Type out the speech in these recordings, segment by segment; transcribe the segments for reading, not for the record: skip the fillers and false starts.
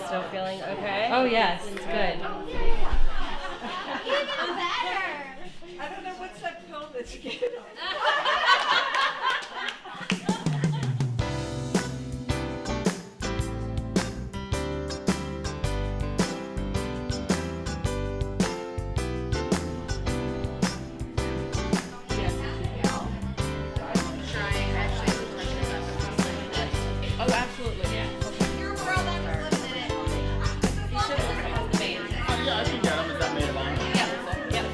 Still feeling okay? Oh yes, it's good. Even better. I don't know what's that pill that you get. Oh, absolutely, yeah. You're a girl that was living in it. You should have listened to the band. Yeah, I can get them. Is that made of iron? Yep.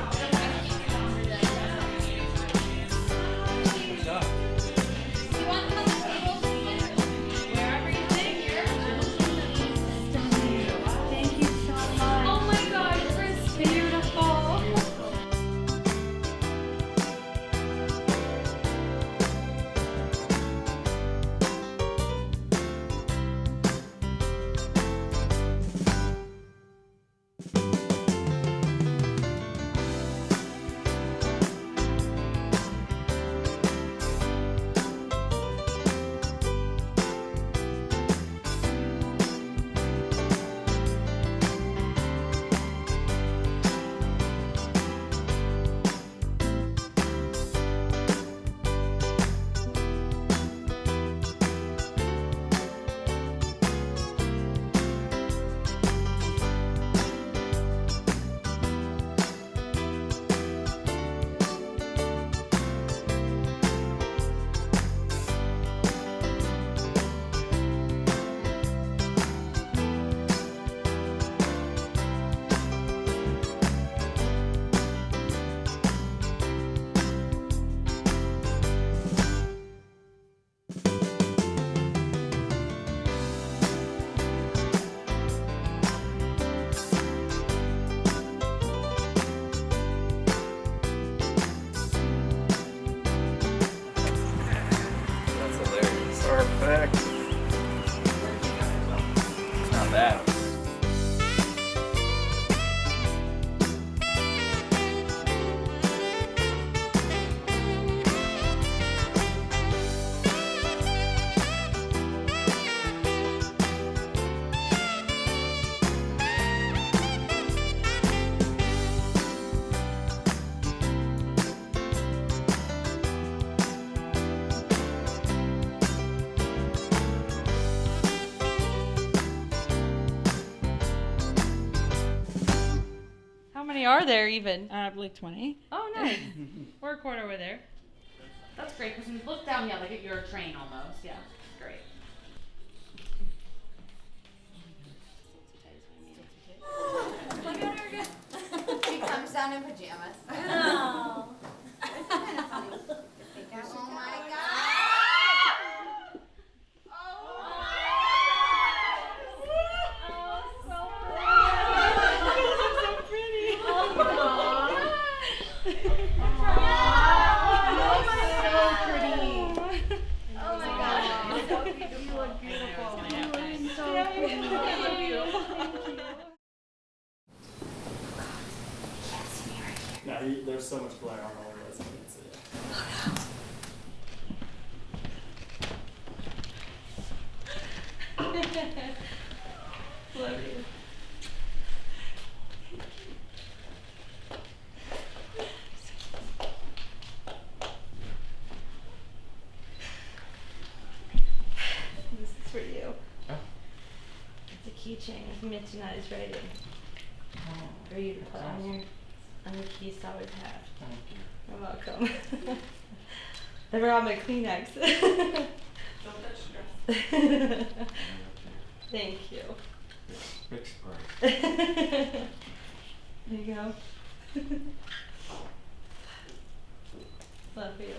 You want them on the table? Wherever you sit here. Thank you so much. Oh my God, Chris, beautiful. That's hilarious. Perfect. It's not bad. How many are there even? I have like 20. Oh nice. We're a quarter over there. That's great, because when you look down, yeah, like at your train almost. Yeah, great. Look at her go. She comes down in pajamas. Oh. That's kind of funny. Oh my God. No, there's so much glare on all of us. I can't see it. Love you. This is for you. Oh. It's a keychain with Mitch and I's writing. For you to put on your keys to always have. Thank you. You're welcome. They were on my Kleenex. Don't touch stress. Thank you. Big surprise. There you go. Love you.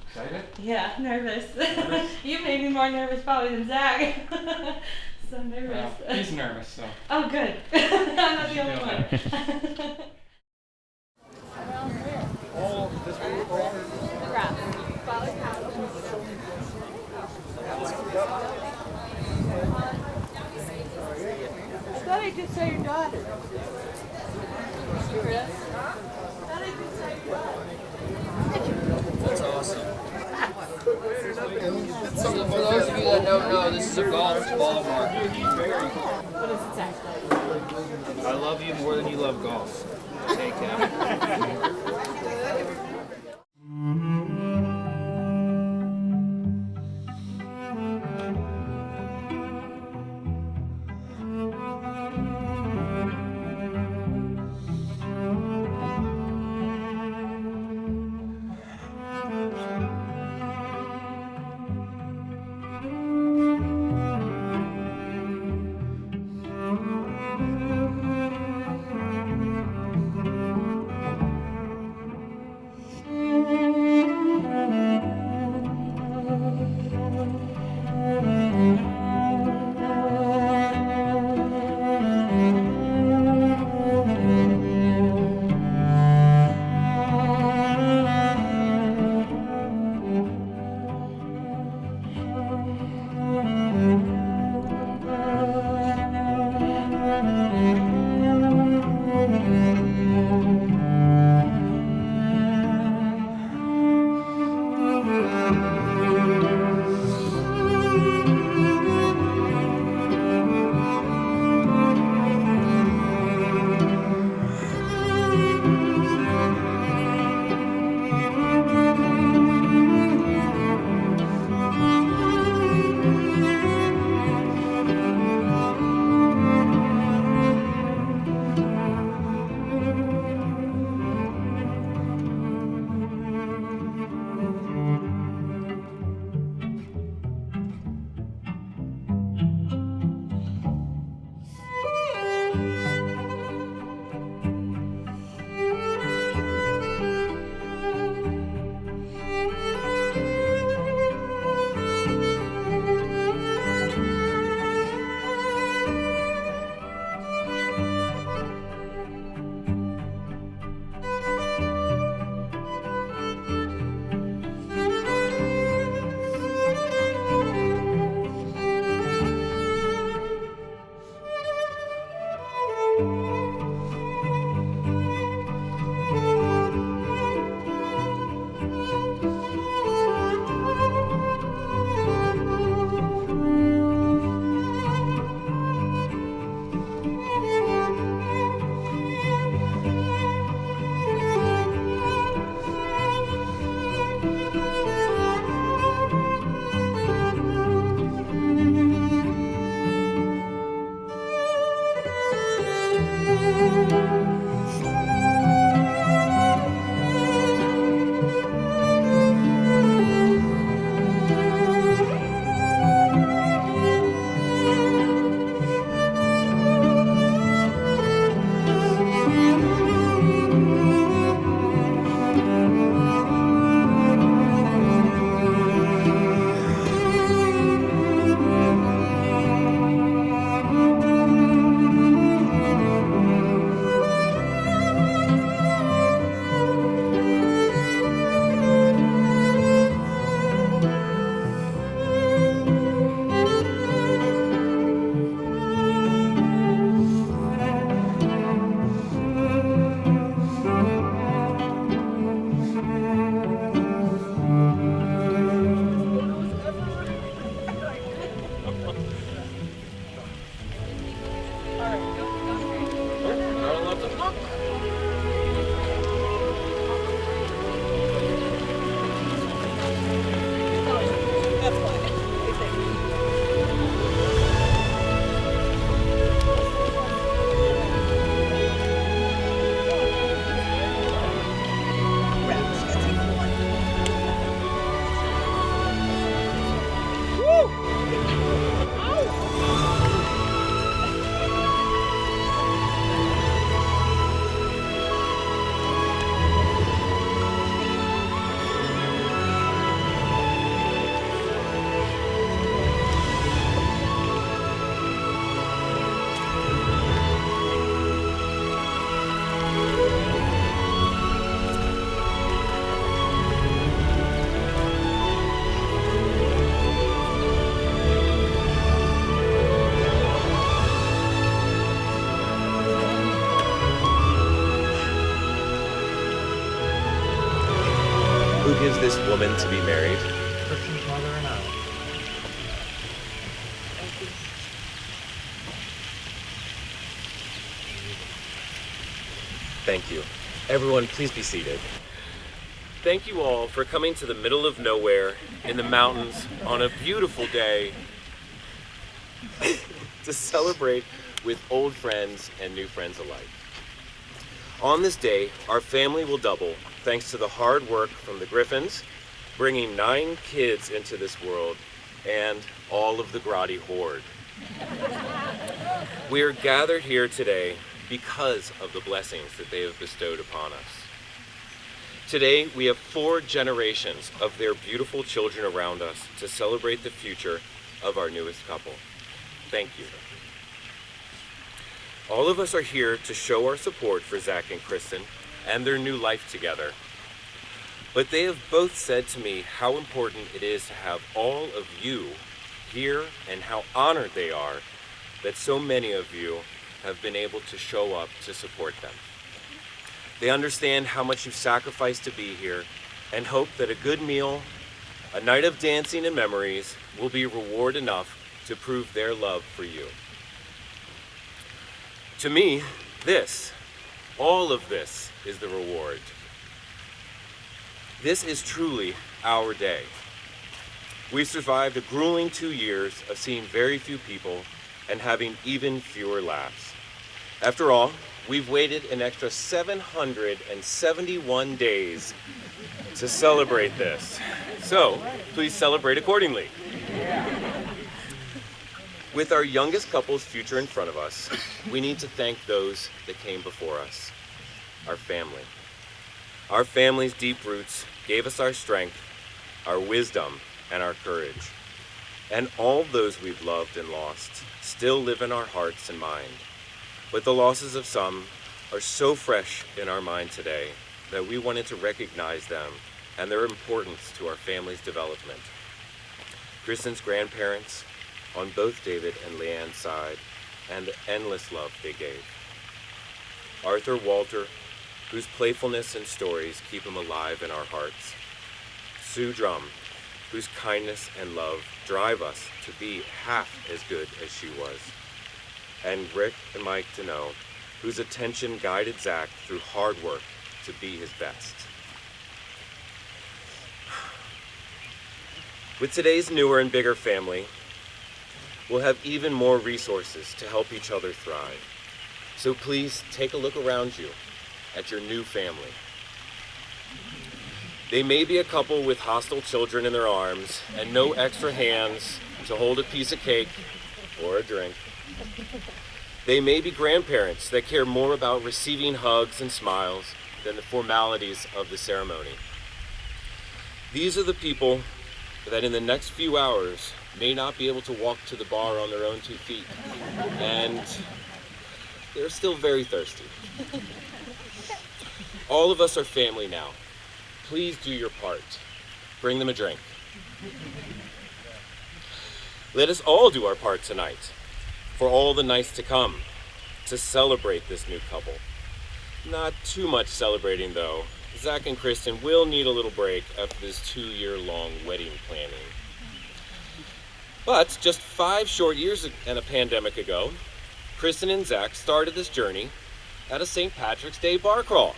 Excited? Yeah, nervous. Nervous? You made me more nervous probably than Zach. So nervous. He's nervous, so. Oh, good. I'm not the only one. Oh, this way. The grass. I thought I just saw your daughter. Chris? I thought I just saw your daughter. That's awesome. So for those of you that don't know, this is a golf ball marker. What does it say? I love you more than you love golf. Take care. Who gives this woman to be married? Kristen's mother and I. Thank you. Everyone, please be seated. Thank you all for coming to the middle of nowhere in the mountains on a beautiful day to celebrate with old friends and new friends alike. On this day, our family will double thanks to the hard work from the Griffins, bringing 9 kids into this world, and all of the Grotti horde. We are gathered here today because of the blessings that they have bestowed upon us. Today, we have 4 generations of their beautiful children around us to celebrate the future of our newest couple. Thank you. All of us are here to show our support for Zach and Kristen and their new life together. But they have both said to me how important it is to have all of you here and how honored they are that so many of you have been able to show up to support them. They understand how much you've sacrificed to be here and hope that a good meal, a night of dancing and memories will be reward enough to prove their love for you. To me, all of this is the reward. This is truly our day. We've survived a grueling 2 years of seeing very few people and having even fewer laughs. After all, we've waited an extra 771 days to celebrate this. So, please celebrate accordingly. With our youngest couple's future in front of us, we need to thank those that came before us, our family. Our family's deep roots gave us our strength, our wisdom, and our courage. And all those we've loved and lost still live in our hearts and mind. But the losses of some are so fresh in our mind today that we wanted to recognize them and their importance to our family's development. Kristen's grandparents, on both David and Leanne's side, and the endless love they gave. Arthur Walter, whose playfulness and stories keep him alive in our hearts. Sue Drum, whose kindness and love drive us to be half as good as she was. And Rick and Mike Deneau, whose attention guided Zach through hard work to be his best. With today's newer and bigger family, we'll have even more resources to help each other thrive. So please take a look around you at your new family. They may be a couple with hostile children in their arms and no extra hands to hold a piece of cake or a drink. They may be grandparents that care more about receiving hugs and smiles than the formalities of the ceremony. These are the people that in the next few hours may not be able to walk to the bar on their own 2 feet, and they're still very thirsty. All of us are family now. Please do your part. Bring them a drink. Let us all do our part tonight for all the nights to come to celebrate this new couple. Not too much celebrating though. Zach and Kristen will need a little break after this 2-year-long wedding planning. But just 5 short years and a pandemic ago, Kristen and Zach started this journey at a St. Patrick's Day bar crawl.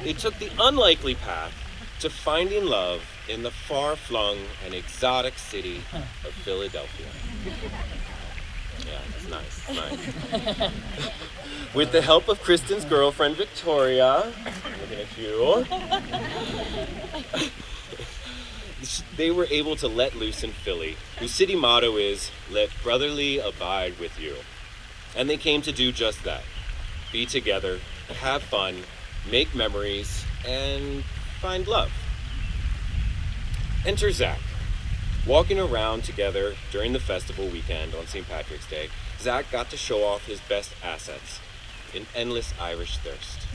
They took the unlikely path to finding love in the far-flung and exotic city of Philadelphia. Yeah, it's nice, it's nice. With the help of Kristen's girlfriend, Victoria, looking at you, they were able to let loose in Philly, whose city motto is, "Let brotherly abide with you." And they came to do just that. Be together, have fun, make memories, and find love. Enter Zach. Walking around together during the festival weekend on St. Patrick's Day, Zach got to show off his best assets, an endless Irish thirst.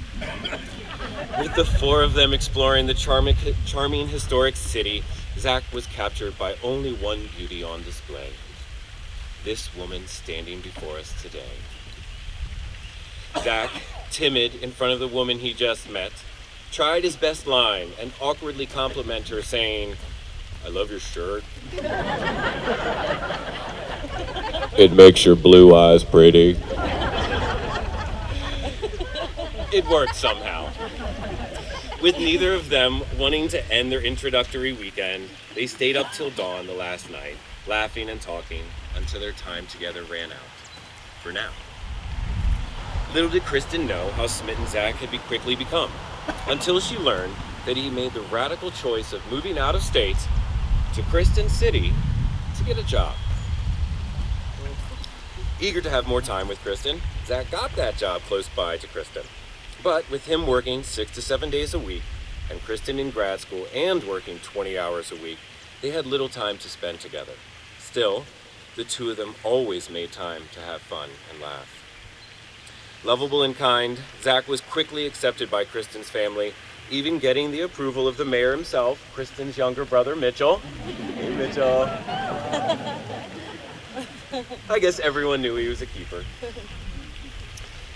With the 4 of them exploring the charming historic city, Zach was captured by only one beauty on display. This woman standing before us today. Zach, timid in front of the woman he just met, tried his best line and awkwardly complimented her, saying, "I love your shirt. It makes your blue eyes pretty." It worked somehow. With neither of them wanting to end their introductory weekend, they stayed up till dawn the last night, laughing and talking until their time together ran out. For now. Little did Kristen know how smitten Zach had quickly become, until she learned that he made the radical choice of moving out of state to Kristen City to get a job. Eager to have more time with Kristen, Zach got that job close by to Kristen. But with him working 6 to 7 days a week, and Kristen in grad school and working 20 hours a week, they had little time to spend together. Still, the two of them always made time to have fun and laugh. Lovable and kind, Zach was quickly accepted by Kristen's family, even getting the approval of the mayor himself, Kristen's younger brother, Mitchell. Hey, Mitchell. I guess everyone knew he was a keeper.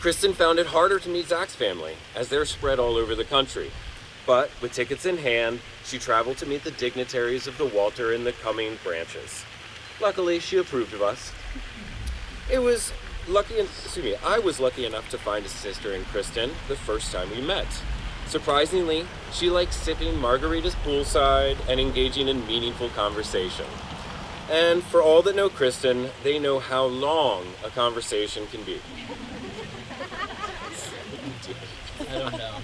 Kristen found it harder to meet Zach's family, as they're spread all over the country. But with tickets in hand, she traveled to meet the dignitaries of the Walter and the Cummings branches. Luckily, she approved of us. I was lucky enough to find a sister in Kristen the first time we met. Surprisingly, she likes sipping margaritas poolside and engaging in meaningful conversation. And for all that know Kristen, they know how long a conversation can be. I don't know.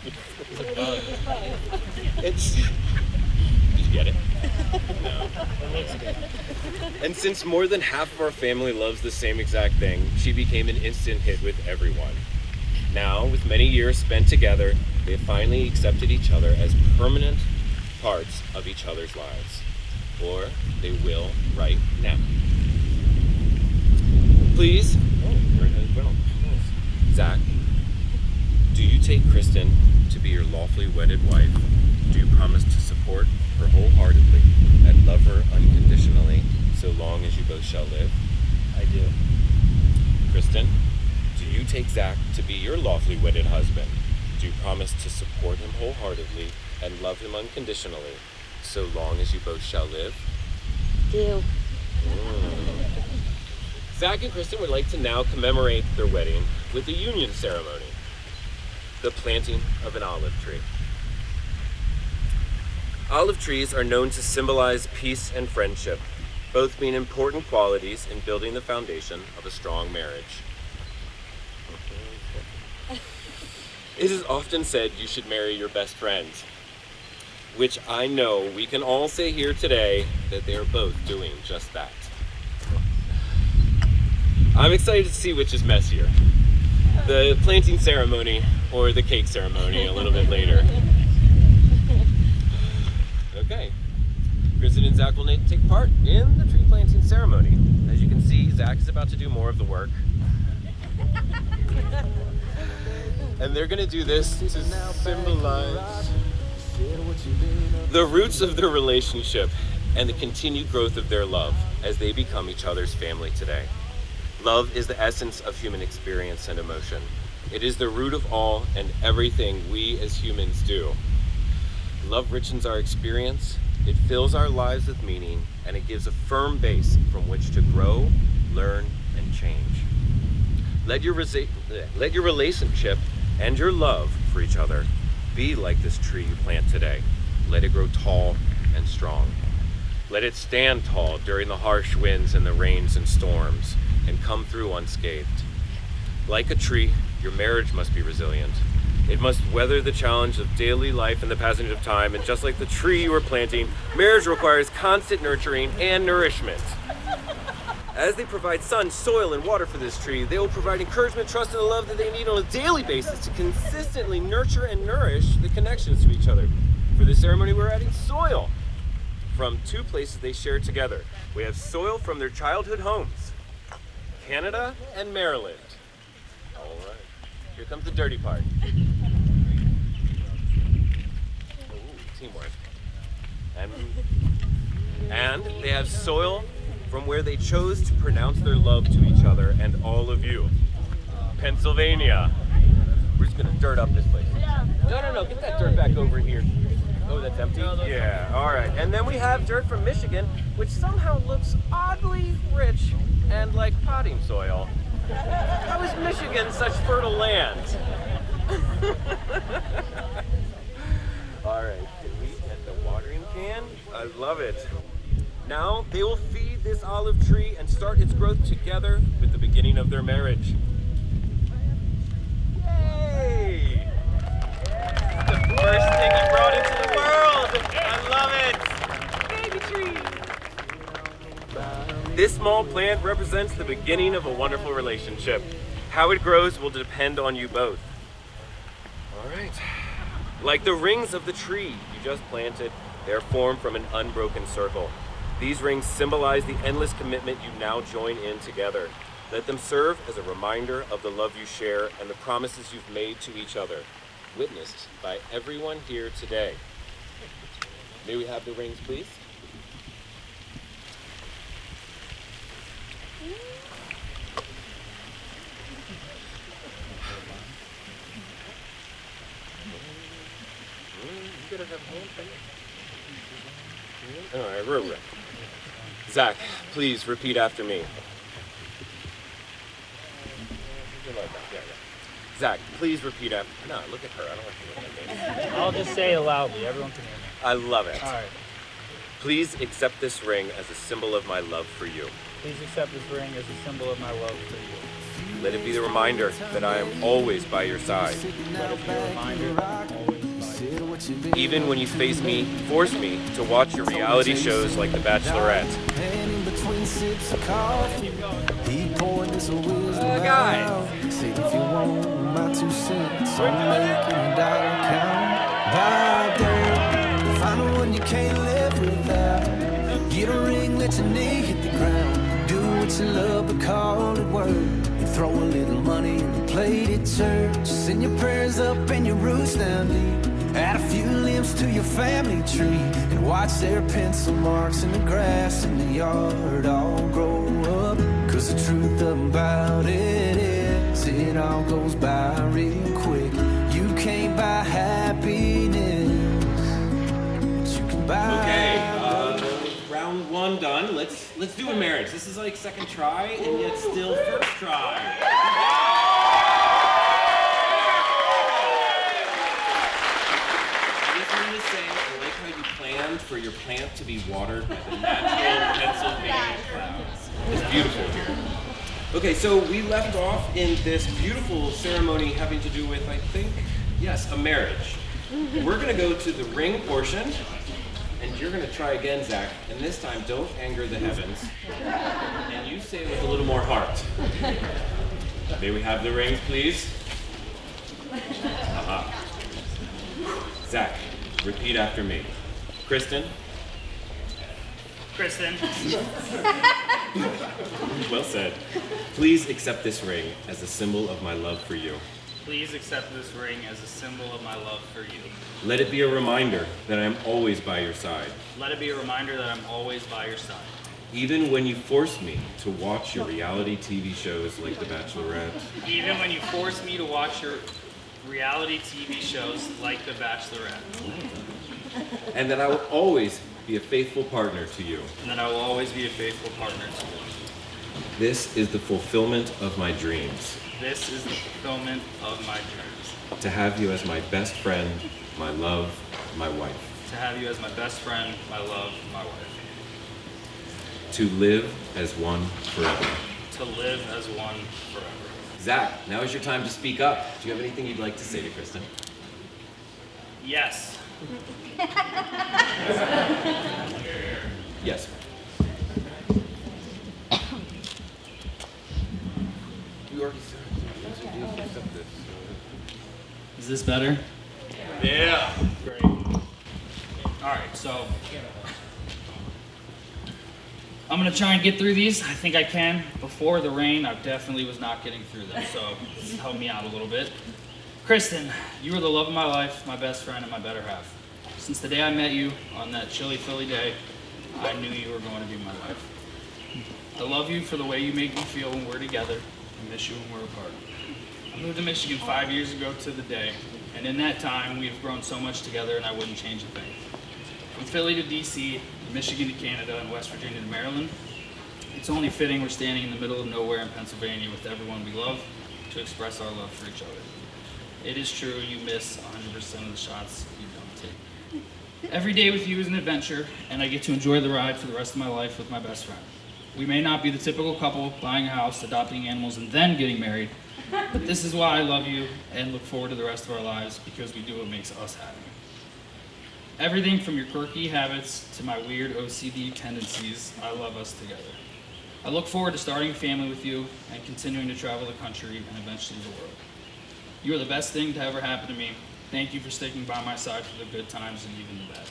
Did you get it? No. And since more than half of our family loves the same exact thing, she became an instant hit with everyone. Now, with many years spent together, they have finally accepted each other as permanent parts of each other's lives. Or they will right now. Please, Zach, do you take Kristen to be your lawfully wedded wife? Do you promise to support her wholeheartedly and love her unconditionally so long as you both shall live? I do. Kristen, do you take Zach to be your lawfully wedded husband? Do you promise to support him wholeheartedly and love him unconditionally so long as you both shall live? Do. Zach and Kristen would like to now commemorate their wedding with a union ceremony, the planting of an olive tree. Olive trees are known to symbolize peace and friendship, both being important qualities in building the foundation of a strong marriage. It is often said you should marry your best friend, which I know we can all say here today that they are both doing just that. I'm excited to see which is messier, the planting ceremony or the cake ceremony a little bit later. Okay, Kristen and Zach will take part in the tree planting ceremony. As you can see, Zach is about to do more of the work. And they're gonna do this to symbolize the roots of their relationship and the continued growth of their love as they become each other's family today. Love is the essence of human experience and emotion. It is the root of all and everything we as humans do. Love richens our experience, it fills our lives with meaning, and it gives a firm base from which to grow, learn, and change. Let your relationship and your love for each other be like this tree you plant today. Let it grow tall and strong. Let it stand tall during the harsh winds and the rains and storms and come through unscathed. Like a tree, your marriage must be resilient. It must weather the challenge of daily life and the passage of time, and just like the tree you are planting, marriage requires constant nurturing and nourishment. As they provide sun, soil, and water for this tree, they will provide encouragement, trust, and the love that they need on a daily basis to consistently nurture and nourish the connections to each other. For this ceremony, we're adding soil from two places they share together. We have soil from their childhood homes, Canada and Maryland. All right, here comes the dirty part. Ooh, teamwork. And they have soil from where they chose to pronounce their love to each other and all of you. Pennsylvania. We're just gonna dirt up this place. No, get that dirt back over here. Oh, that's empty? Yeah, all right. And then we have dirt from Michigan, which somehow looks oddly rich and like potting soil. How is Michigan such fertile land? All right, can we get the watering can? I love it. Now they will feed this olive tree and start its growth together with the beginning of their marriage. Yay! The first thing he brought into the world! I love it! Baby tree! This small plant represents the beginning of a wonderful relationship. How it grows will depend on you both. All right. Like the rings of the tree you just planted, they are formed from an unbroken circle. These rings symbolize the endless commitment you now join in together. Let them serve as a reminder of the love you share and the promises you've made to each other, witnessed by everyone here today. May we have the rings, please? All right, real. Zach, please repeat after me. Zach, please repeat after. No, look at her. I don't want you to look at me. I'll just say it loudly. Everyone can hear me. I love it. All right. Please accept this ring as a symbol of my love for you. Please accept this ring as a symbol of my love for you. Let it be the reminder that I am always by your side. Let it be a reminder that I'm always by you. Even when you force me to watch your reality shows like The Bachelorette. Guys! Say if you want my 2 cents, I'm making a dollar count. Buy there, find the one you can't live without. Get a ring, let your knee hit the ground. Do what you love, but call it work. And throw a little money in the plate at church. Send your prayers up and your roots down deep. Add a few limbs to your family tree. And watch their pencil marks in the grass in the yard all grow up. Cause the truth about it is, it all goes by real quick. You can't buy happiness, but you can buy. Okay, round 1 done. Let's do a marriage. This is like second try, and yet still first try. I just wanted to say, I like how you planned for your plant to be watered by the natural Pennsylvania clouds. It's beautiful here. Okay, so we left off in this beautiful ceremony having to do with, I think, yes, a marriage. We're gonna go to the ring portion, and you're gonna try again, Zach, and this time don't anger the heavens. And you say it with a little more heart. May we have the rings, please? Zach, repeat after me. Kristen? Kristen. Well said. Please accept this ring as a symbol of my love for you. Please accept this ring as a symbol of my love for you. Let it be a reminder that I am always by your side. Let it be a reminder that I'm always by your side. Even when you force me to watch your reality TV shows like The Bachelorette. Even when you force me to watch your reality TV shows like The Bachelorette. And that I will always be a faithful partner to you. And that I will always be a faithful partner to you. This is the fulfillment of my dreams. This is the fulfillment of my dreams. To have you as my best friend, my love, my wife. To have you as my best friend, my love, my wife. To live as one forever. To live as one forever. Zach, now is your time to speak up. Do you have anything you'd like to say to Kristen? Yes. Yes. You already said it. Is this better? Yeah. Great. All right, so I'm gonna try and get through these. I think I can. Before the rain, I definitely was not getting through them, so this has helped me out a little bit. Kristen, you are the love of my life, my best friend, and my better half. Since the day I met you on that chilly Philly day, I knew you were going to be my wife. I love you for the way you make me feel when we're together. I miss you when we're apart. I moved to Michigan 5 years ago to the day, and in that time, we have grown so much together, and I wouldn't change a thing. From Philly to DC, Michigan to Canada, and West Virginia to Maryland, it's only fitting we're standing in the middle of nowhere in Pennsylvania with everyone we love to express our love for each other. It is true, you miss 100% of the shots you don't take. Every day with you is an adventure, and I get to enjoy the ride for the rest of my life with my best friend. We may not be the typical couple buying a house, adopting animals, and then getting married, but this is why I love you and look forward to the rest of our lives, because we do what makes us happy. Everything from your quirky habits to my weird OCD tendencies, I love us together. I look forward to starting a family with you and continuing to travel the country and eventually the world. You are the best thing to ever happen to me. Thank you for sticking by my side for the good times and even the bad.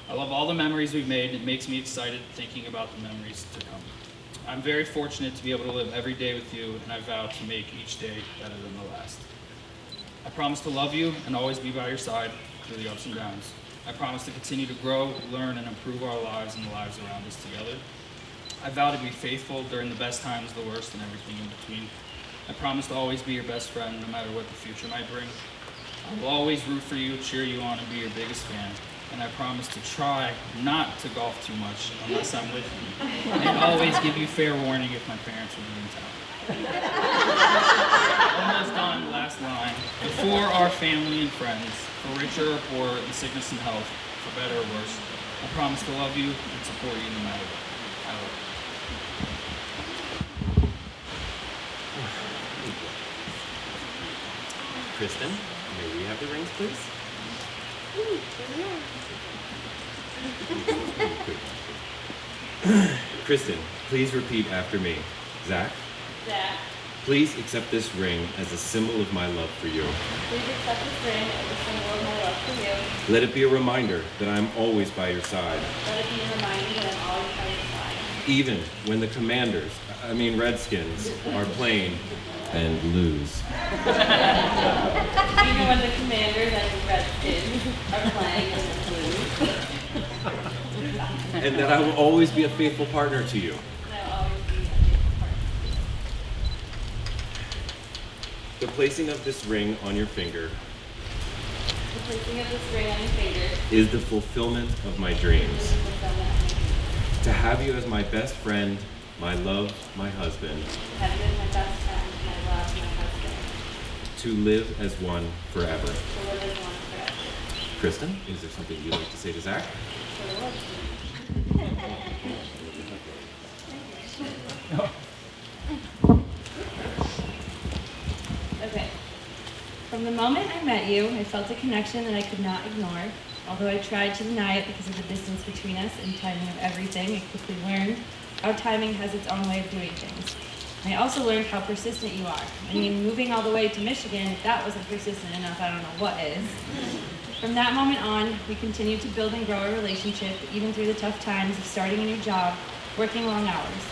I love all the memories we've made. It makes me excited thinking about the memories to come. I'm very fortunate to be able to live every day with you, and I vow to make each day better than the last. I promise to love you and always be by your side through the ups and downs. I promise to continue to grow, learn, and improve our lives and the lives around us together. I vow to be faithful during the best times, the worst, and everything in between. I promise to always be your best friend, no matter what the future might bring. I will always root for you, cheer you on, and be your biggest fan. And I promise to try not to golf too much unless I'm with you, and always give you fair warning if my parents will be in town. Almost done, last line. Before our family and friends, for richer or poorer, in sickness and health, for better or worse, I promise to love you and support you no matter what. I love you. Kristen, may we have the rings, please? Kristen, please repeat after me. Zach? Zach, Please accept this ring as a symbol of my love for you. please accept this ring as a symbol of my love for you. Let it be a reminder that I'm always by your side, Let it be a reminder that I'm always by your side. even when the Redskins, are playing and lose. Even when the Commanders and Redskins are playing in the blue. And that I will always be a faithful partner to you. And I will always be a faithful partner. The placing of this ring on your finger The placing of this ring on your finger is the fulfillment of my dreams. is the fulfillment of my dreams. To have you as my best friend, my love, my husband, Have you as my best friend, my love, my husband. to live as one forever. To live as one forever. Kristen, is there something you'd like to say to Zach? For the Lord. Okay. From the moment I met you, I felt a connection that I could not ignore. Although I tried to deny it because of the distance between us and timing of everything, I quickly learned how timing has its own way of doing things. I also learned how persistent you are. I mean, moving all the way to Michigan, if that wasn't persistent enough, I don't know what is. From that moment on, we continued to build and grow our relationship, even through the tough times of starting a new job, working long hours.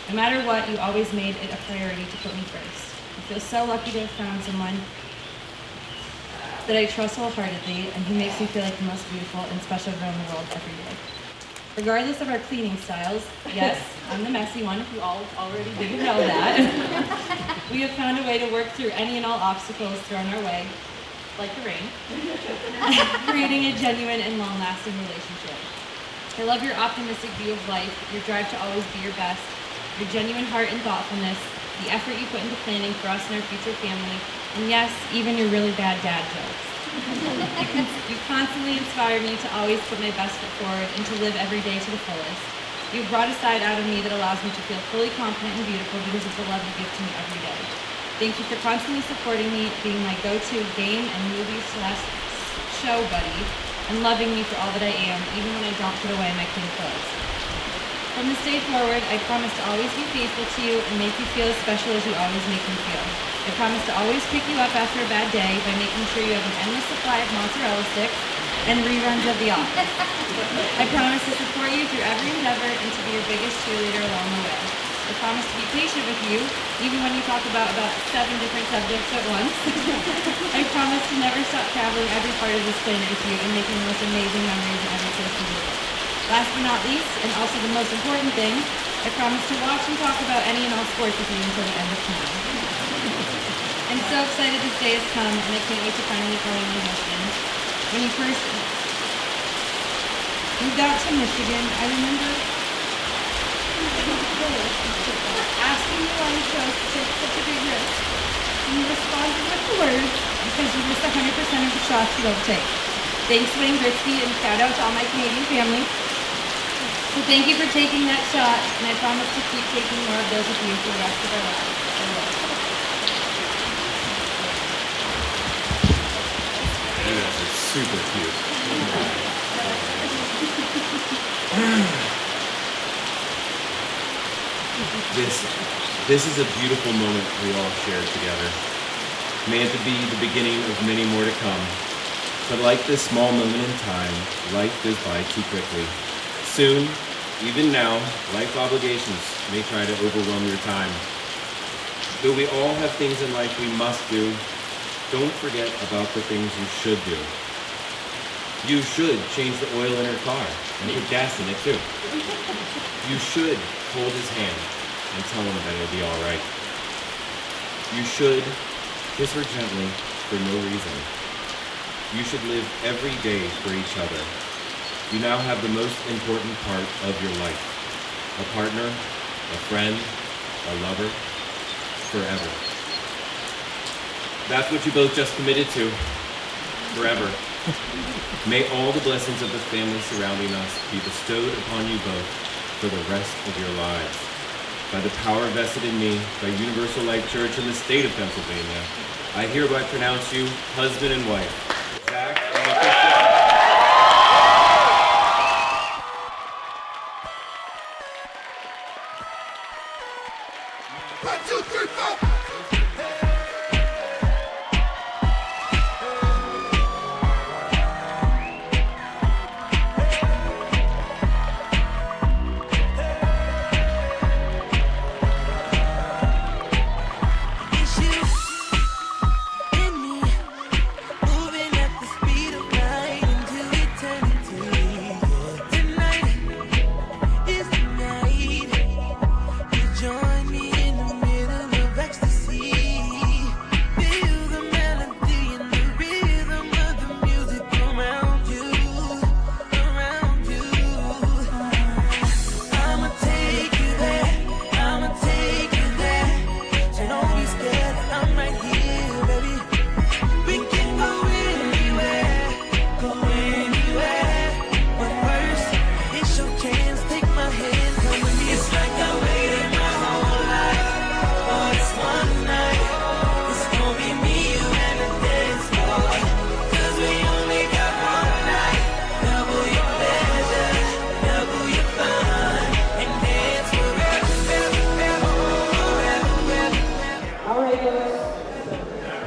No matter what, you always made it a priority to put me first. I feel so lucky to have found someone that I trust wholeheartedly and who makes me feel like the most beautiful and special girl in the world every day. Regardless of our cleaning styles, yes, I'm the messy one, if you all already didn't know that. We have found a way to work through any and all obstacles thrown our way, like the rain, creating a genuine and long-lasting relationship. I love your optimistic view of life, your drive to always be your best, your genuine heart and thoughtfulness, the effort you put into planning for us and our future family, and yes, even your really bad dad jokes. You constantly inspire me to always put my best foot forward and to live every day to the fullest. You've brought a side out of me that allows me to feel fully confident and beautiful because of the love you give to me every day. Thank you for constantly supporting me, being my go-to game and movie/show buddy, and loving me for all that I am, even when I don't put away my clean clothes. From this day forward, I promise to always be faithful to you and make you feel as special as you always make me feel. I promise to always pick you up after a bad day by making sure you have an endless supply of mozzarella sticks and reruns of The Office. I promise to support you through every endeavor and to be your biggest cheerleader along the way. I promise to be patient with you, even when you talk about 7 different subjects at once. I promise to never stop traveling every part of this planet with you and making the most amazing memories in every place we visit. Last but not least, and also the most important thing, I promise to watch and talk about any and all sports with you until the end of time. I'm so excited this day has come, and I can't wait to finally call you my husband. When you first moved out to Michigan, I remember asking you why you chose to take such a big risk. And you responded with the words, "I shots you don't take. Thanks, Wayne Gritsky, and shout out to all my Canadian family. So thank you for taking that shot, and I promise to keep taking more of those with you for the rest of our lives. This is super cute. This is a beautiful moment we all shared together. May it be the beginning of many more to come. But like this small moment in time, life goes by too quickly. Soon, even now, life obligations may try to overwhelm your time. Though we all have things in life we must do, don't forget about the things you should do. You should change the oil in her car and put gas in it too. You should hold his hand and tell him that it'll be all right. You should kiss her gently for no reason. You should live every day for each other. You now have the most important part of your life. A partner, a friend, a lover, forever. That's what you both just committed to. Forever. May all the blessings of the family surrounding us be bestowed upon you both for the rest of your lives. By the power vested in me by Universal Life Church in the state of Pennsylvania, I hereby pronounce you husband and wife. Zach and Kristen. 1, 2, 3, 4.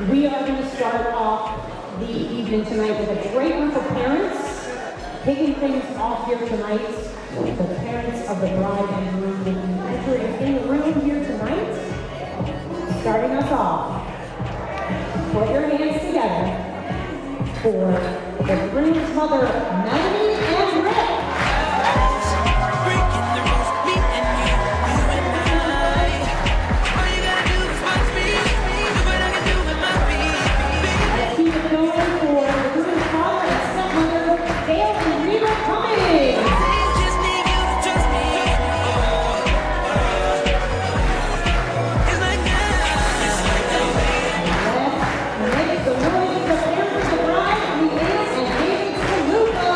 We are going to start off the evening tonight with a great group of parents. Kicking things off here tonight, the parents of the bride and groom will be entering in the room here tonight. Starting us off, put your hands together for the groom's mother, Melanie and Rick. Make the noise of the parents of the bride, the aunt, and David's Kaluka.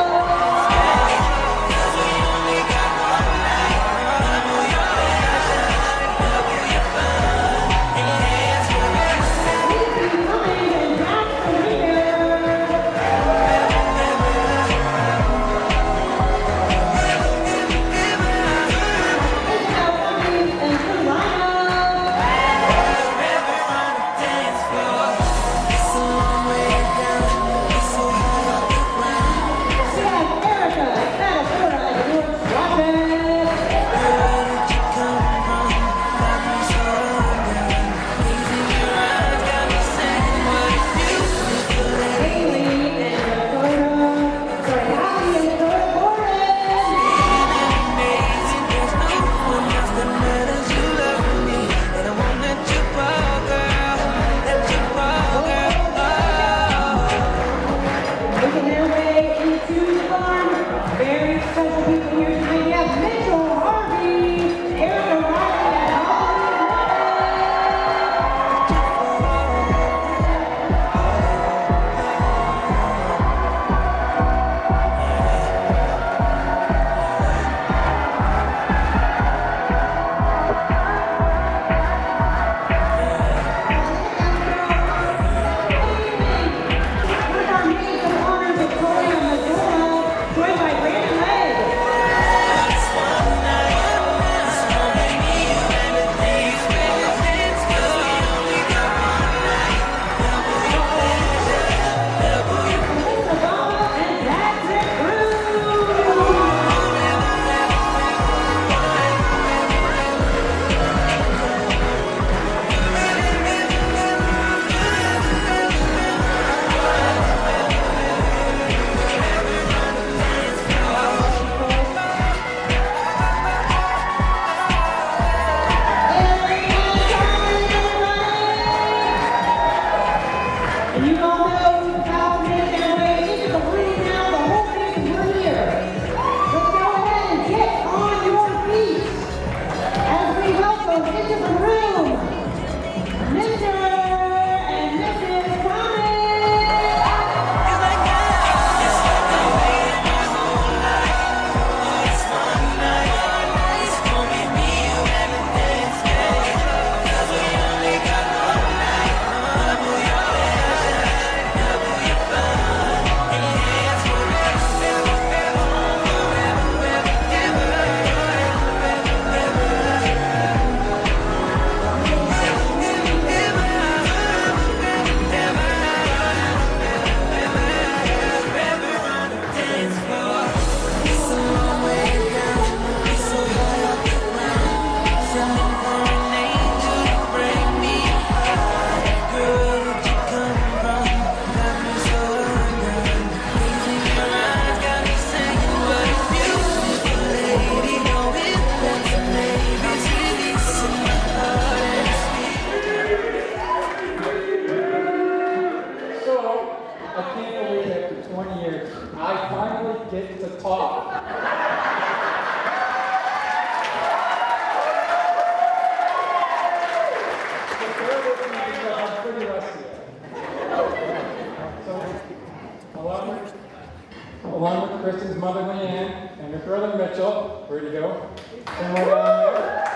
Mitchell, where'd he go? Somewhere down there.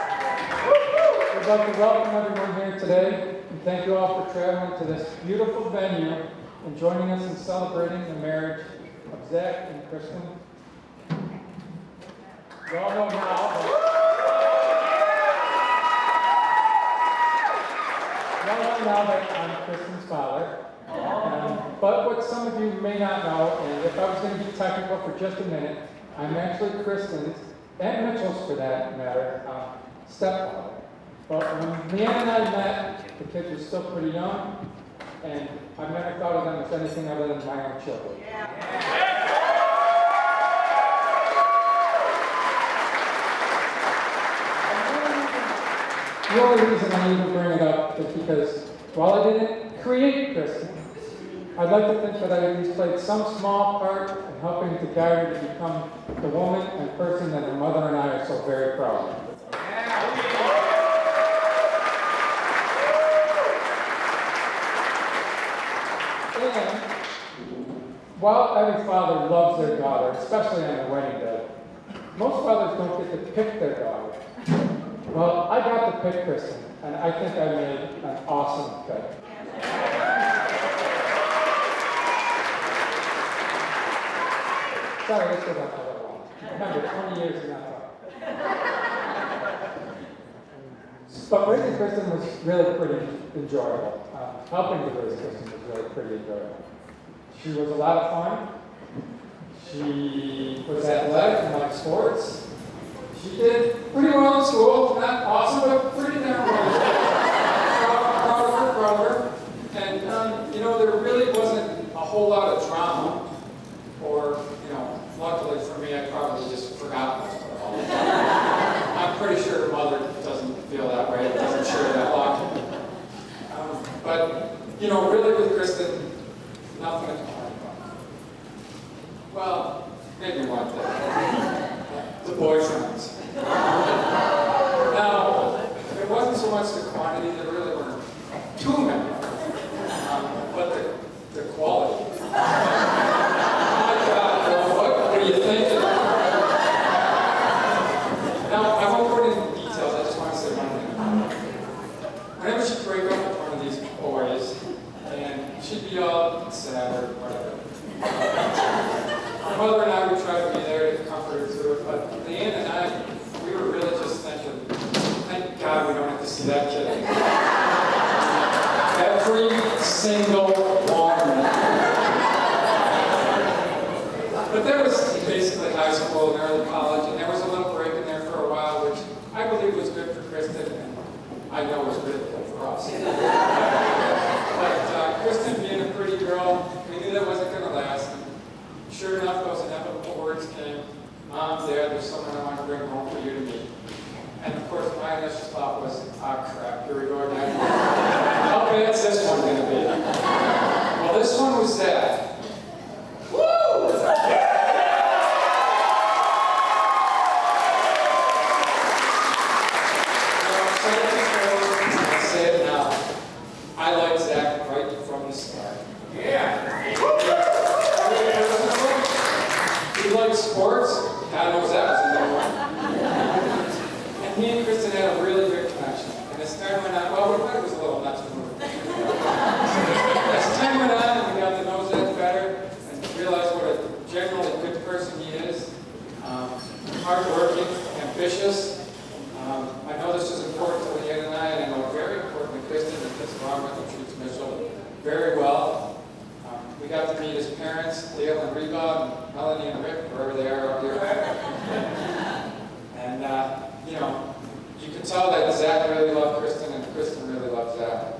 We'd like to welcome everyone here today and thank you all for traveling to this beautiful venue and joining us in celebrating the marriage of Zach and Kristen. You all know now that I'm Kristen's father. But what some of you may not know, and if I was going to be technical for just a minute, I'm actually Kristen's, and Mitchell's for that matter, stepfather. But when Leanne and I met, the kids were still pretty young, and I never thought of them as anything other than my own children. The only reason I even bring it up is because while I didn't create Kristen, I'd like to think that I at least played some small part in helping to guide her to become the woman and person that her mother and I are so very proud of. And while every father loves their daughter, especially on their wedding day, most fathers don't get to pick their daughter. Well, I got to pick Kristen, and I think I made an awesome pick. Sorry, I still got that a long. Remember, 20 years is not tough. But raising Kristen was really pretty enjoyable. Helping to raise Kristen was really pretty enjoyable. She was a lot of fun. She was athletic and liked sports. She did pretty well in school. Not awesome, but pretty damn well. Proud of her. And, there really wasn't a whole lot of drama. Or, luckily for me, I probably just forgot most of it all. I'm pretty sure her mother doesn't feel that way. Doesn't share that luck. But, really with Kristen, nothing to complain about. Well, maybe one thing. The boyfriends. Now, it wasn't so much the quantity, there really weren't too many, but the quality. My God, what are you thinking? Now, I won't go into details, I just want to say one thing. Whenever she'd break up with one of these boys, and she'd be all sad or whatever, my mother and I would try to be there to comfort her through it, but Leanne and I, we were really just thinking, thank God we don't have to see that kid anymore. Every single one. But there was basically high school and early college, and there was a little break in there for a while, which I believe was good for Kristen, and I know was really good for us. But Kristen being a pretty girl, we knew that wasn't going to last. Sure enough, those inevitable words came, Mom, Dad, there's someone I want to bring home for you to meet. And of course, my initial thought was, crap, here we go again. How bad's this one going to be? Well, this one was Zach. Woo! I'll say it now. I like Zach right from the start. Yeah. He liked sports. God knows that was another one. And me and Kristen had a really good connection. And as time went on, well, we thought it was a little nuts to move. As time went on, and we got to know Zach better and realized what a generally good person he is. Hardworking, ambitious. I know this is important to Leanne and I know very important to Kristen that gets along with and treats Mitchell very well. We got to meet his parents, Dale and Reba, and Melanie and Rick, wherever they are out here. And, you can tell that Zach really loved Kristen and Kristen really loved Zach.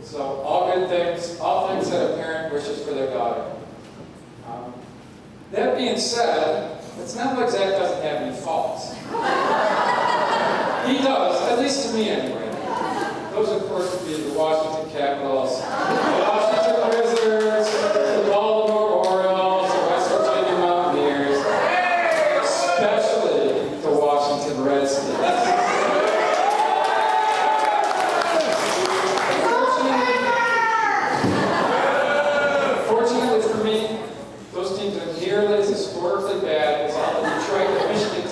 So all good things, all things that a parent wishes for their daughter. That being said, it's not like Zach doesn't have any faults. He does, at least to me anyway. Those, of course, would be the Washington Capitals, the Washington Wizards, the Baltimore Orioles, the West Virginia Mountaineers, especially the Washington Redskins. Fortunately for me, those teams are nearly as historically bad as all the Detroit and Michigan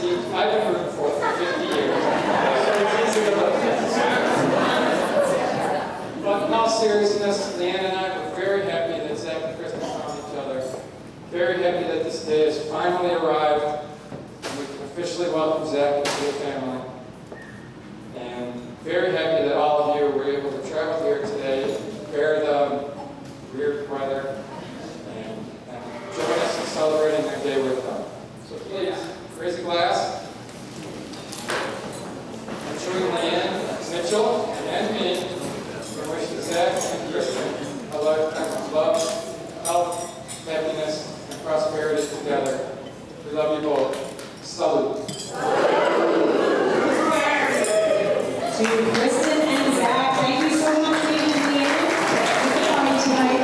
To Kristen and Zach, thank you so much for being here. Thank you for coming tonight.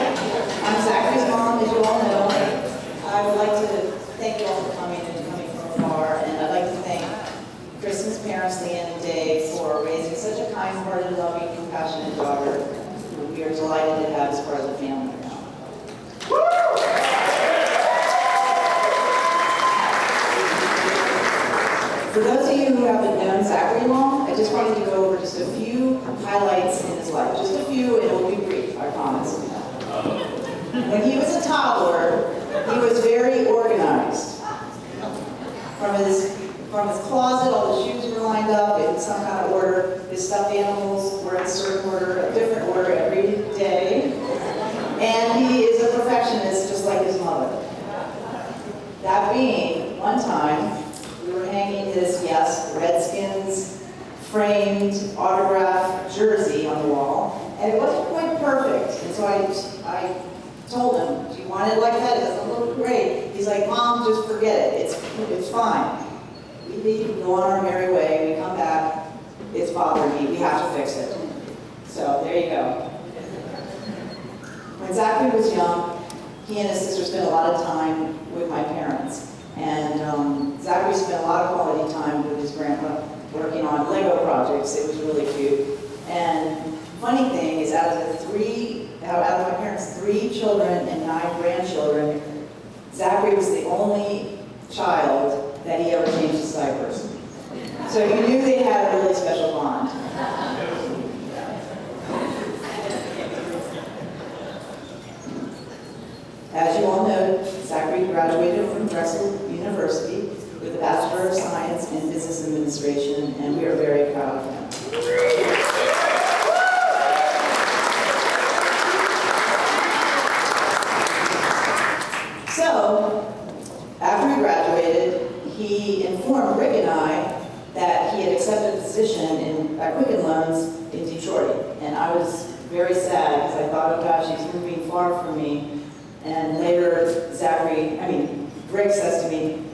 I'm Zachary's mom, as you all know. I would like to thank you all for coming and coming from afar, and I'd like to thank Kristen's parents, Leanne and Dave, for raising such a kind-hearted, loving, compassionate daughter who we are delighted to have as part of the family now. For those of you who haven't known Zachary long, I just wanted to go over just a few highlights in his life. Just a few, and it will be brief, I promise. When he was a toddler, he was very organized. From his closet, all the shoes were lined up in some kind of order. His stuffed animals were in a certain order, a different order every day. And he is a perfectionist, just like his mother. That being, one time, we were hanging his, yes, Redskins framed autograph jersey on the wall, and it wasn't quite perfect. And so I told him, do you want it like that? It doesn't look great. He's like, Mom, just forget it. It's fine. We leave, go on our merry way, we come back, it's bothering me, we have to fix it. So there you go. When Zachary was young, he and his sister spent a lot of time with my parents. And Zachary spent a lot of quality time with his grandpa working on Lego projects. It was really cute. And funny thing is, out of my parents' 3 children and 9 grandchildren, Zachary was the only child that he ever changed his diapers. So you knew they had a really special bond. As you all know, Zachary graduated from Drexel University with a Bachelor of Science in Business Administration, and we are very proud of him. So, after he graduated, he informed Rick and I that he had accepted a position at Quicken Loans in Detroit. And I was very sad because I thought, oh gosh, he's moving far from me. And later, Rick says to me,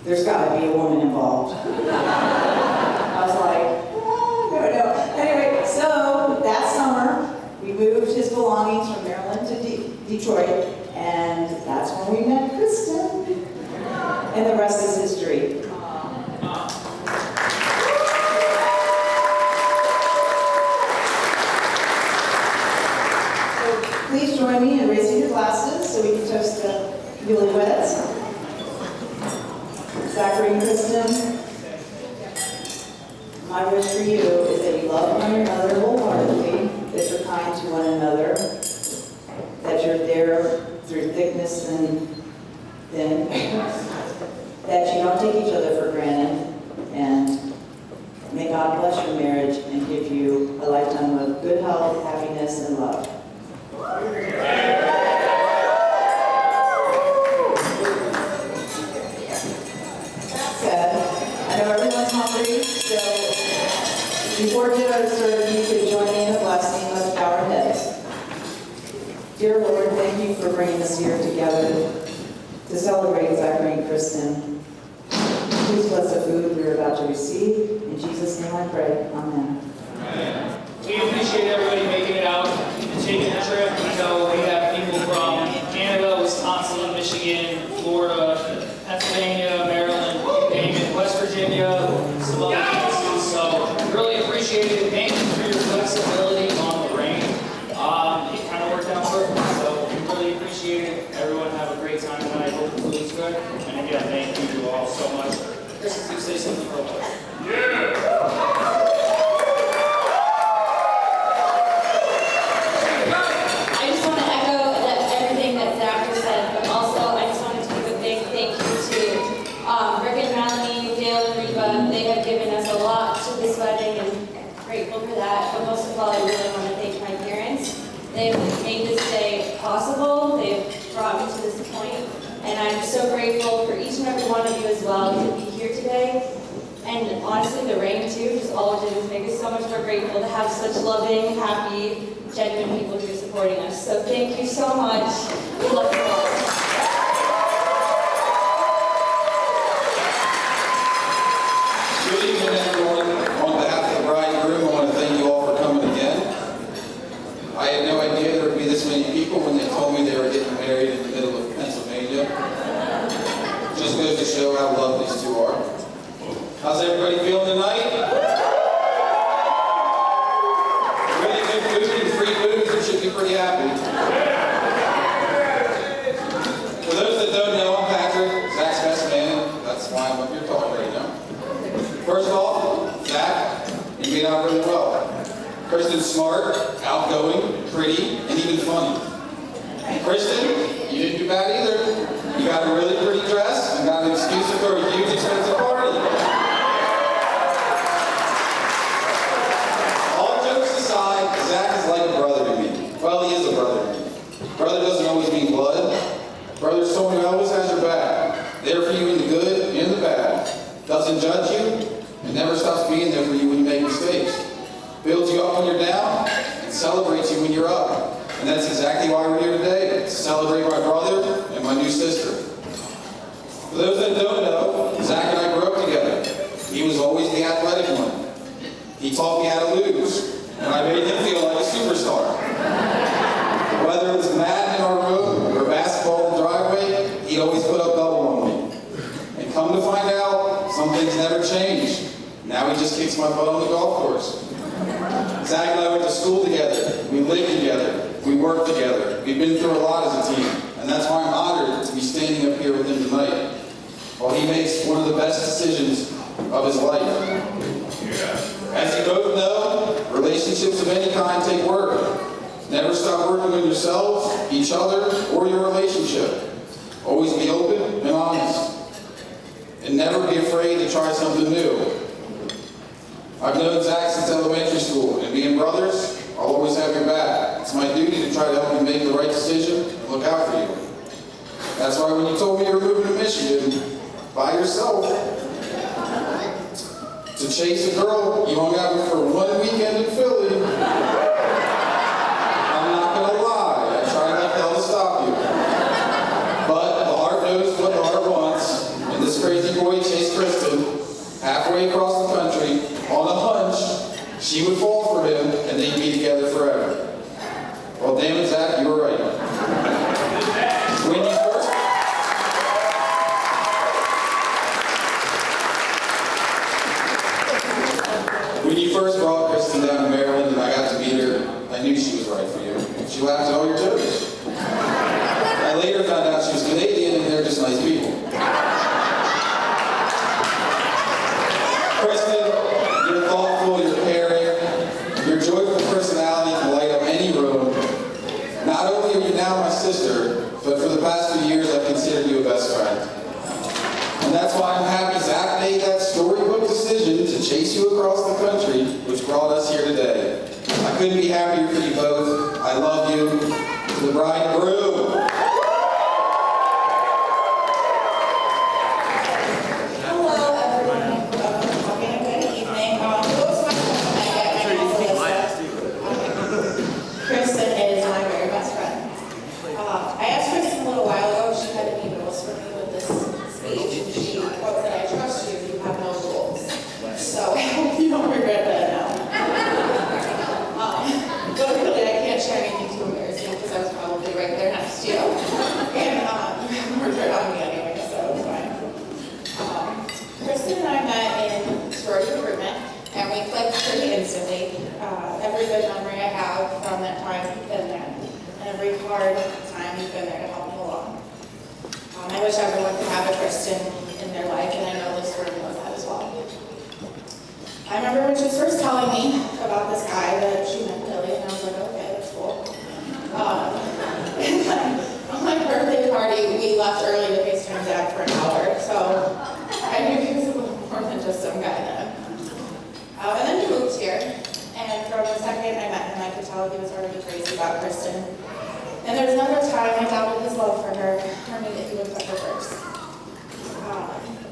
there's got to be a woman involved. I was like, oh, no. Anyway, so that summer, we moved his belongings from Maryland to Detroit, and that's when we met Kristen. And the rest is history. So please join me in raising your glasses so we can toast the newlyweds. Zachary and Kristen, my wish for you is that you love one another wholeheartedly, that you're kind to one another, that you're there through thickness and thin, that you don't take each other for granted, and may God bless your marriage and give you a lifetime of good health, happiness, and love. I know everyone's hungry, so before dinner is served, you could join me in a blessing. Let's bow our heads. Dear Lord, thank you for bringing us here together to celebrate Zachary and Kristen. Please bless the food we are about to receive. In Jesus' name I pray. Amen. We appreciate everybody making it out and taking the trip. I know we have people from Canada, Wisconsin, Michigan, Florida, Pennsylvania, Maryland, West Virginia, some other places. So really appreciate it. Thank you for your flexibility on the rain. It kind of worked out perfect. So we really appreciate it. Everyone have a great time tonight. Hope the food's good. And again, thank you all so much. Kristen, you say something real quick. Yeah. But most of all, I really want to thank my parents. They've made this day possible. They've brought me to this point. And I'm so grateful for each and every one of you as well to be here today. And honestly, the rain too, just all it did was make us so much more grateful to have such loving, happy, genuine people who are supporting us. So thank you so much. We love you all. Good evening, everyone. On behalf of the bride and groom, made out really well. Kristen's smart, outgoing, pretty, and even funny. Kristen, you didn't do bad either. You got a really pretty dress and got an excuse to throw a huge expensive party. All jokes aside, Zach is like a brother to me. Well, he is a brother to me. Brother doesn't always mean blood. Brother's someone who always has your back. There for you in the good and the bad. Doesn't judge you and never stops being there for you when you make mistakes. Builds you up when you're down and celebrates you when you're up. And that's exactly why we're here today, to celebrate my brother and my new sister. For those that don't know, Zach and I grew up together. He was always the athletic one. He taught me how to lose, and I made him feel like a superstar. Whether it was Madden in our room or basketball in the driveway, he'd always put up double on me. And come to find out, some things never change. Now he just kicks my butt on the golf course. Zach and I went to school together. We lived together. We worked together. We've been through a lot as a team. And that's why I'm honored to be standing up here with him tonight, while he makes one of the best decisions of his life. As you both know, relationships of any kind take work. Never stop working on yourselves, each other, or your relationship. Always be open and honest. And never be afraid to try something new. I've known Zach since elementary school, and being brothers, I'll always have your back. It's my duty to try to help you make the right decision and look out for you. That's why when you told me you were moving to Michigan by yourself to chase a girl you hung out with for one weekend in Philly, I'm not gonna lie, I tried like hell to stop you. But the heart knows what the heart wants, and this crazy boy chased Kristen halfway across the country on a hunch she would fall for him and they'd be together forever. Well, damn it, Zach, you were right. When you first brought Kristen down to Maryland and I got to meet her, I knew she was right for you. She laughed at all your jokes. I later found out she was Canadian and they're just nice people. Kristen, you're thoughtful, you're caring, your joyful personality can light up any room. Not only are you now my sister, but for the past few years I've considered you a best friend. And that's why I'm happy Zach made that storybook decision to chase you across the country, which brought us here today. I couldn't be happier for you both. I love you. To the bride and groom. Hello, everyone. Good evening. Folks, my name is Alyssa. Kristen is my very best friend. I asked Kristen a little while ago if she had any rules for me with this speech, and she quote said, "I trust you, you have no rules." So I hope you don't regret that now. But really, I can't share anything too embarrassing because I was probably right there next to you. And you haven't regret on me anyway, so it's fine. Kristen and I met in sorority recruitment, and we clicked pretty instantly. Every good memory I have from that time has been there. And every hard time you've been there to help me along. I wish everyone could have a Kristen in their life, and I know this room knows that as well. I remember when she was first telling me about this guy that she met Billy, and I was like, okay, that's cool. And then on my birthday party, we left early to FaceTime Zach for an hour, so I knew he was a little more than just some guy then. And then he moved here, and from the second I met him, I could tell he was already crazy about Kristen. And there was another time I doubted his love for her, or knew that he would put her first.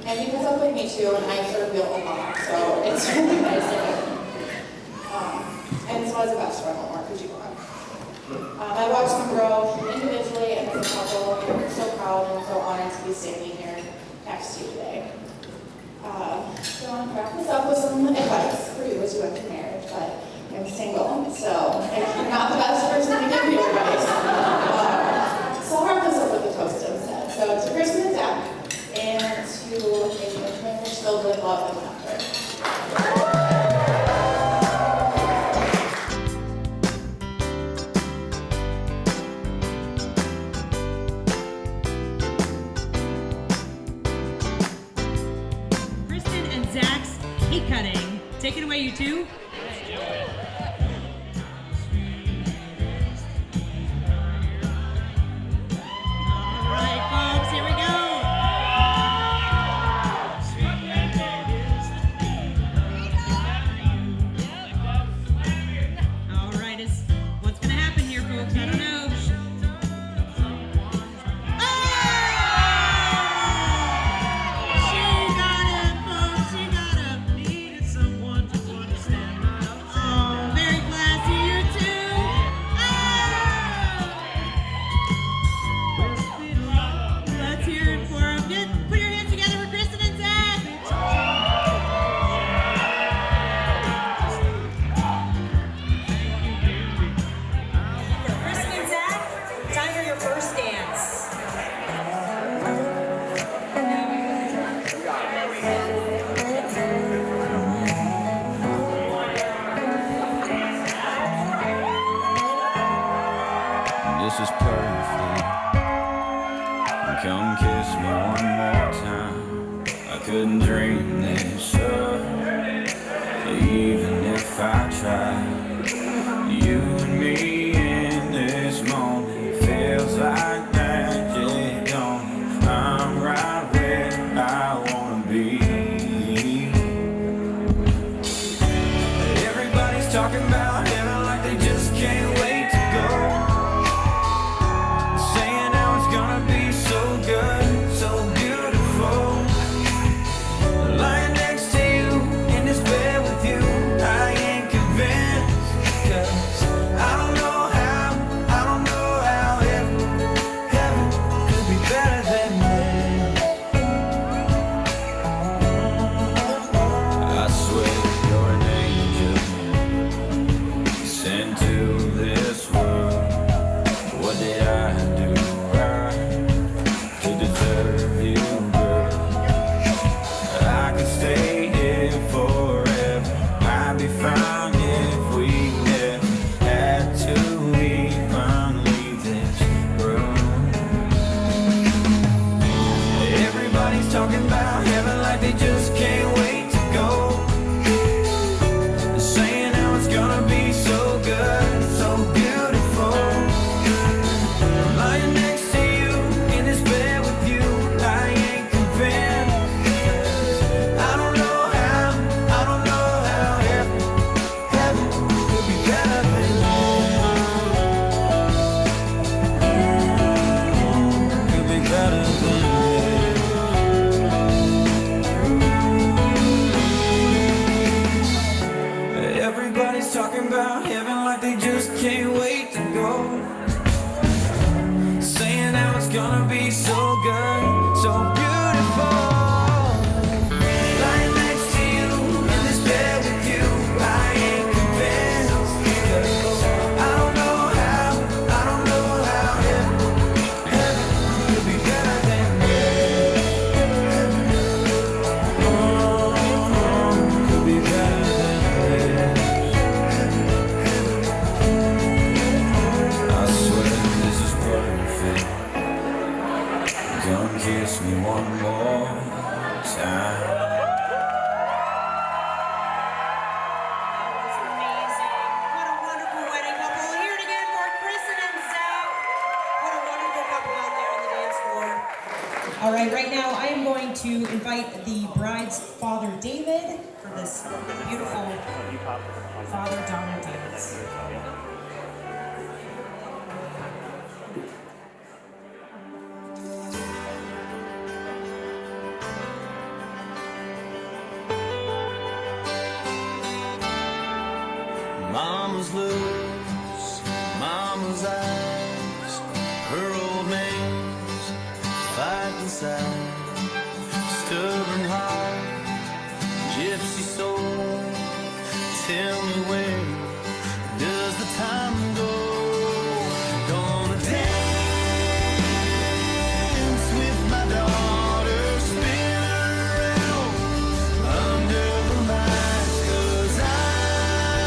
And he puts up with me too, and I sort of feel a lot, so it's really nice to him. And so as a best friend, what more could you want? I watched them grow individually and as a couple, and I'm so proud and so honored to be standing here next to you today. So I'm going to wrap this up with some advice for you as you enter marriage, but I'm single, so I'm not the best person to give you advice. So I'll wrap this up with a toast instead. So to Kristen and Zach, and to a marriage filled with love and laughter. Kristen and Zach's cake cutting. Take it away, you two. This is perfect. Come kiss me one more time. I couldn't dream this up, even if I tried. You and me in this moment feels like magic, don't it? I'm right where I wanna be. Everybody's talking about heaven like they just can't wait to go. Saying how it's gonna be so good, so beautiful. Lying next to you in this bed with you, I ain't convinced. 'Cause I don't know how heaven could be better than this. I swear you're an angel sent to this world. What did I do right to deserve you, girl? I could stay here forever. I'd be fine if we never had to even leave this room. Everybody's talking about heaven like they just can't wait to go. Saying how it's gonna be so good, so beautiful. Lying next to you in this bed with you, I ain't convinced. I don't know how heaven could be better than this. Could be better than this. Everybody's talking about heaven like they just can't wait to go. Saying how it's gonna be so good, so beautiful. Lying next to you in this bed with you, I ain't convinced. 'Cause I don't know how heaven could be better than this. Could be better than this. I swear this is perfect. Come kiss me one more time. What a wonderful wedding couple. Hear it again for Kristen and Zach. What a wonderful couple out there on the dance floor. All right, right now I am going to invite the bride's father, David, for this beautiful father-daughter dance. Mama's loose, mama's eyes, her old man's fighting side, stubborn heart, gypsy soul. Tell me where does the time go? Gonna dance with my daughter, spin her around under the lights, 'cause I'm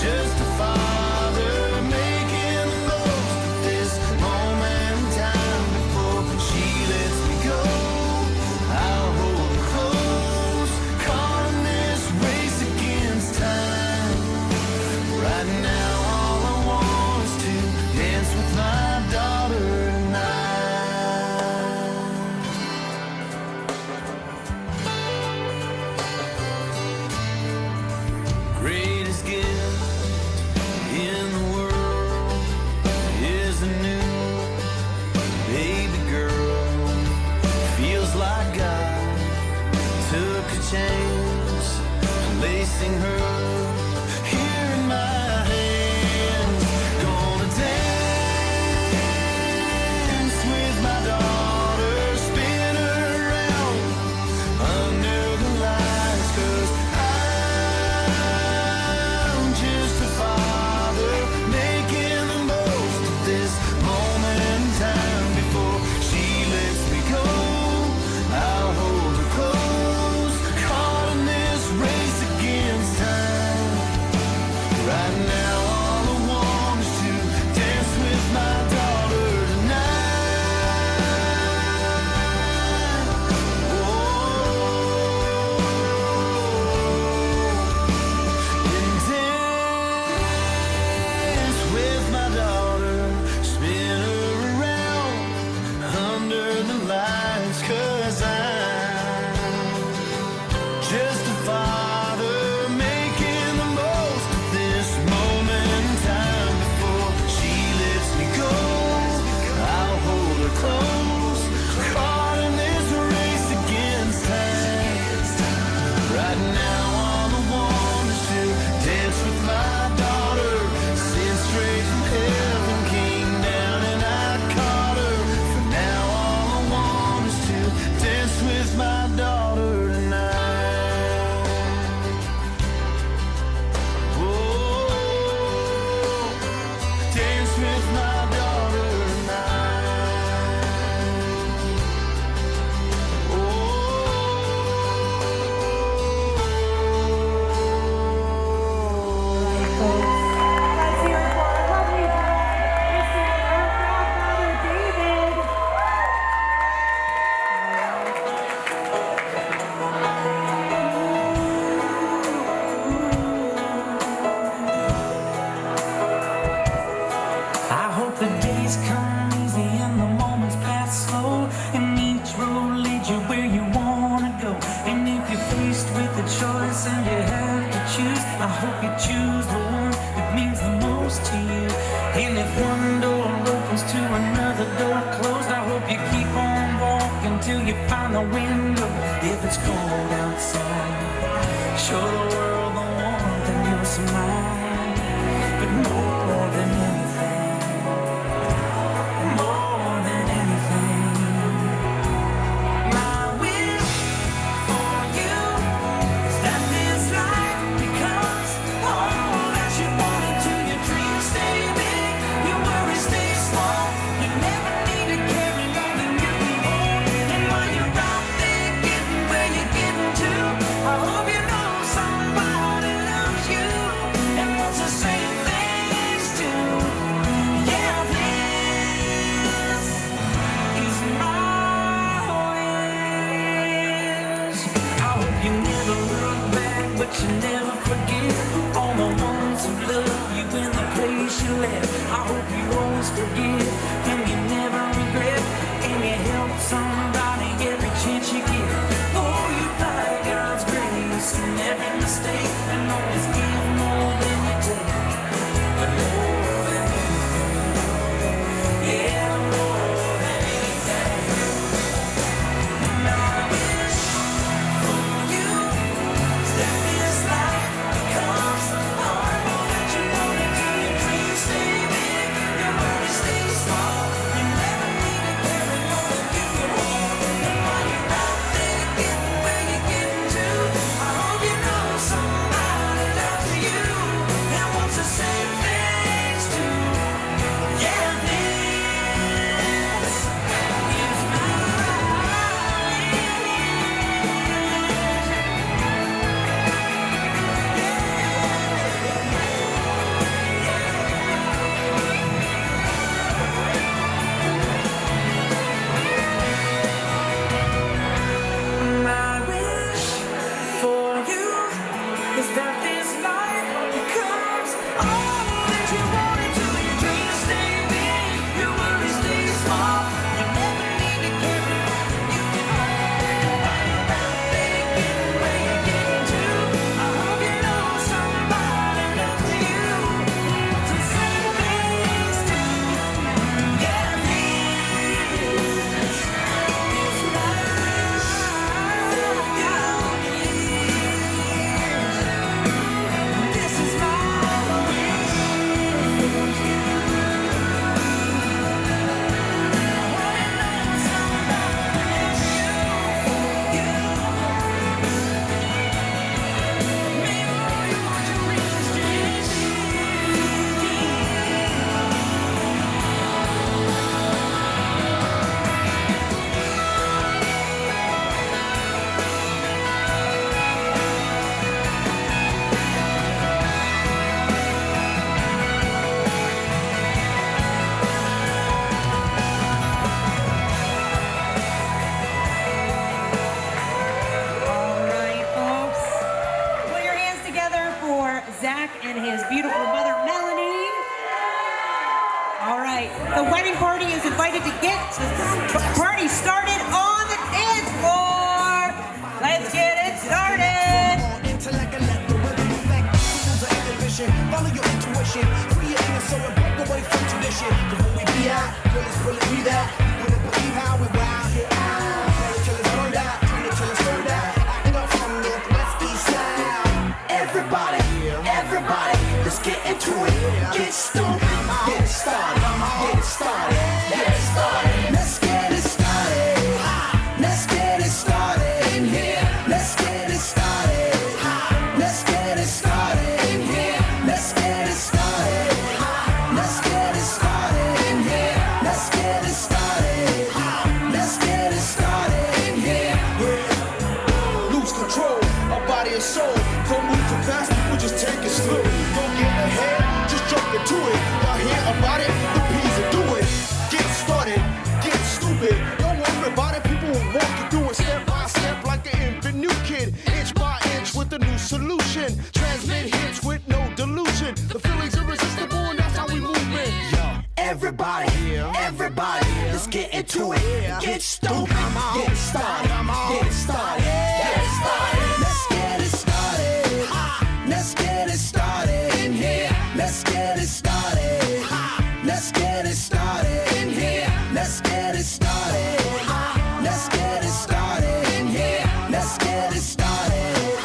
just a father making the most of this moment in time before she lets me go. I'll hold her close, calling this race again. kissing her here in my hands. Gonna dance with my daughter, spin her around under the lights, 'cause I'm just a father making the most of this moment in time. Before she lets me go, I'll hold her close, caught in this race against time. Right now all I want is to dance with my daughter tonight. And dance with my daughter, spin her around under the lights, 'cause I'm just a father making the most of this moment in time. Before she lets me go, I'll hold her close, caught in this race against time. Right now all I want is to dance with my daughter, sent straight from heaven, came down and I caught her. For now all I want is to dance with my daughter tonight. Oh, dance with my daughter Let's hear it for our lovely bride, Kristen and her godfather, David. I hope the days come easy and the moments pass slow, and each road leads you where you wanna go. And if you're faced with a choice and you have to choose, I hope you choose the one that means the most to you. And if one door opens to another door closed, I hope you keep on walking till you find the window. If it's cold outside, show the world the warmth in your smile. But more than anything, more than anything, my wish for you is that this life becomes all that you wanted to. Your dreams stay big, your worries stay small. You never need to carry more than you can hold. And while you're out there getting where you're getting to, I hope you know somebody loves you and wants the same things too. Yeah, this is my wish. I hope you never look back, but you never forget all the ones who love you in the place you left. I hope you always forgive and you never regret, and you help somebody every chance you get. Oh, you find God's grace in every mistake, and always give more than you take. But more than anything, yeah, more than anything, my wish for you is that this life becomes all that you wanted to. Your dreams stay big, your worries stay small. Zach and his beautiful mother, Melanie. All right, the wedding party is invited to get the party started on the dance floor. Let's get it started. Follow your intuition, free your inner soul and break away from tradition. Cause when we be out, will it be that? Wouldn't believe how we wild here out. Play it till it's burned out, turn it till it's turned out. Act up from Northwest East Side. Everybody, let's get into it. Get stoked, get it started, get it started, get it started. Let's get it started. Let's get it started in here. Let's get it started. Let's get it started in here. Let's get it started. Let's get it started in here. Let's get it started. Let's get it started in here. Yeah. Lose control of body and soul. Don't move too fast, we just take it slow. Don't get ahead, just jump into it. Y'all hear about it? The P's will do it. Get started, get stupid. Don't worry about it, people will walk you through it step by step like an infant new kid. Inch by inch with a new solution. Transmit hits with no delusion. The feeling's irresistible and that's how we move it. Yo, everybody, let's get into it. Get stoked, get it started, get it started, get it started. Let's get it started. Let's get it started in here. Let's get it started. Let's get it started in here. Let's get it started. Let's get it started in here. Let's get it started.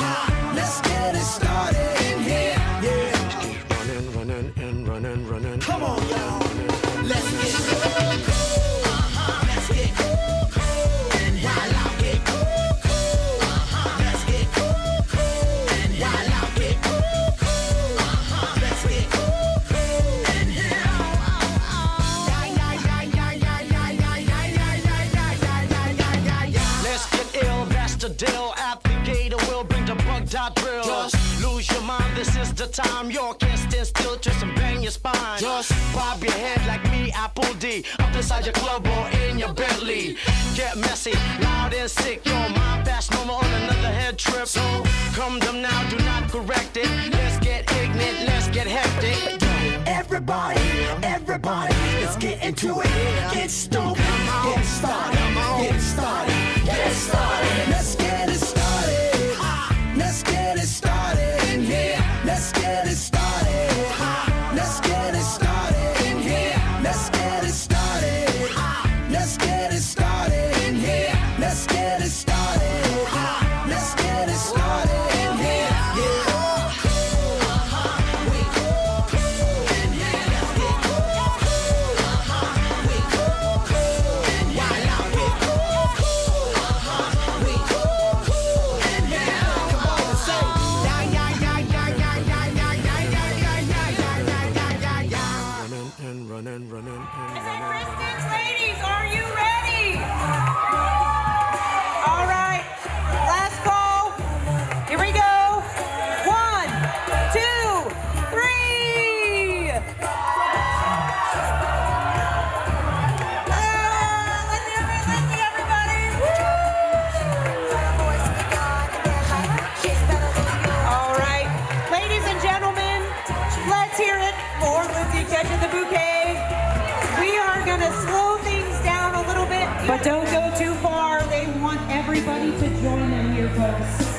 Let's get it started in here. Yeah. Running and running. Come on, y'all. Let's get cool. Let's get cool. And while I get cool. Let's get cool. And while I get cool. Let's get cool. And let's get ill, that's the deal. At the gate, we'll bring the bug dot drill. Just lose your mind, this is the time. You can't stand still, twist and bang your spine. Just bob your head like me, Apple D. Up inside your club or in your Bentley. Get messy, loud and sick. Your mind fast, no more on another head trip. So come them now, do not correct it. Let's get ignorant, let's get hectic. Everybody, let's get into it. Get stoked, get it started, get it started, get it started. Let's get it started. Let's get it started in here. Let's get it started. Let's get it started in here. Let's get it started. Let's get it started in here. Let's get it started. Let's get it started in here. Yeah. Ladies, are you ready? All right, last call. Here we go. 1, 2, 3. Let's see everybody. All right, ladies and gentlemen, let's hear it for Lindsay catching the bouquet. We are going to slow things down a little bit, but don't go too far. They want everybody to join them here, folks.